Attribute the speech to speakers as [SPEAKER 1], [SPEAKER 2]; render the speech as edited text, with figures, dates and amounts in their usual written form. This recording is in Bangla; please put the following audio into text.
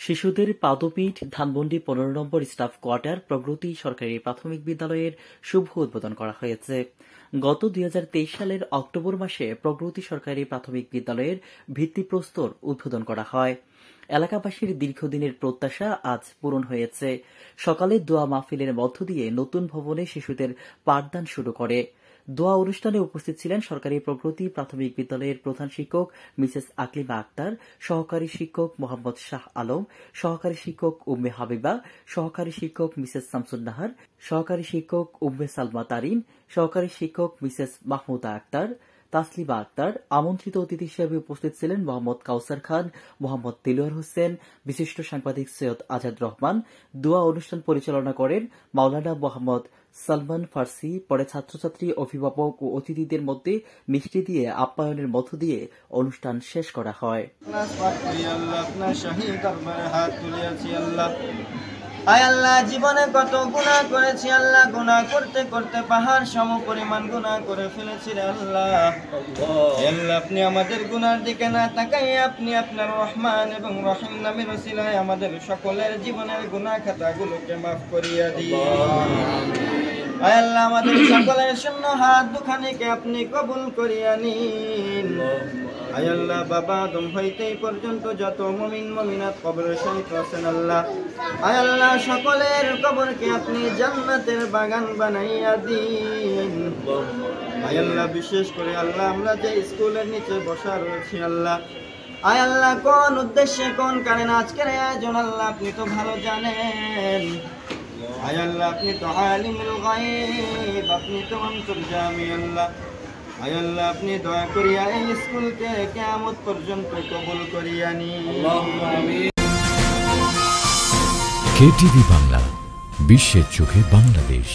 [SPEAKER 1] শিশুদের পাদপীঠ ধানমন্ডি ১৫ নম্বর স্টাফ কোয়ার্টার প্রগতি সরকারি প্রাথমিক বিদ্যালয়ের শুভ উদ্বোধন করা হয়েছে। গত ২০২৩ সালের অক্টোবর মাসে প্রগতি সরকারি প্রাথমিক বিদ্যালয়ের ভিত্তিপ্রস্তর উদ্বোধন করা হয়। এলাকাবাসীর দীর্ঘদিনের প্রত্যাশা আজ পূরণ হয়েছে। সকালে দোয়া মাহফিলের মধ্য দিয়ে নতুন ভবনে শিশুদের পাঠদান শুরু করে। দোয়া অনুষ্ঠানে উপস্থিত ছিলেন সরকারি প্রগতি প্রাথমিক বিদ্যালয়ের প্রধান শিক্ষক মিসেস আকলিমা আক্তার, সহকারী শিক্ষক মোহাম্মদ শাহ আলম, সহকারী শিক্ষক উম্মে হাবিবা, সহকারী শিক্ষক মিসেস শামসুন্নাহার, সহকারী শিক্ষক উম্মে সালমা তারিন, সহকারী শিক্ষক মিসেস মাহমুদা আক্তার, তাসলিমা আক্তার। আমন্ত্রিত অতিথি হিসেবে উপস্থিত ছিলেন মোহাম্মদ কাউসার খান, মোহাম্মদ দিলওয়ার হোসেন, বিশিষ্ট সাংবাদিক সৈয়দ আজাদ রহমান। দোয়া অনুষ্ঠান পরিচালনা করেন মাওলানা মোহাম্মদ সালমান ফার্সি। পরে ছাত্রছাত্রী, অভিভাবক ও অতিথিদের মধ্যে মিষ্টি দিয়ে আপ্যায়নের মধ্য দিয়ে অনুষ্ঠান শেষ করা হয়।
[SPEAKER 2] আয় আল্লাহ, জীবনে কত গুনাহ করেছি আল্লাহ, গুনাহ করতে করতে পাহাড় সম পরিমাণ গুনাহ করে ফেলেছি আল্লাহ। আল্লাহ, আপনি আমাদের গুনার দিকে না তাকাই আপনি আপনার রহমান এবং রহিম নামের ওসিলায় আমাদের সকলের জীবনের গুনাহ খাতাগুলোকে মাফ করিয়া দিন। আয় আল্লাহ, আমাদের সকলের শূন্য হাত দুখানিকে আপনি কবুল করিয়া নিন। আয় আল্লাহ, বাবা আদম হইতে পর্যন্ত যত মুমিন মুমিনাত কবরে শহীদ আছেন আল্লাহ, আয় আল্লাহ, সকলের কবরকে আপনি জান্নাতের বাগান বানাইয়া দিন। আয় আল্লাহ, বিশেষ করে আল্লাহ আমরা যে স্কুলের নিচে বসা রয়েছি আল্লাহ, আয় আল্লাহ, কোন উদ্দেশ্যে কোন কারণে আজকের আয়োজন আল্লাহ আপনি তো ভালো জানেন। আয় আল্লাহ, আপনি তো আলিমুল গায়ব, আপনি তো অন্তর্যামী আল্লাহ। আয় আল্লাহ, আপনি দয়া করিয়া এই স্কুলকে কিয়ামত পর্যন্ত কবুল করিয়া নিন।
[SPEAKER 3] কেটিভি বাংলা, বিশ্বের চোখে বাংলাদেশ।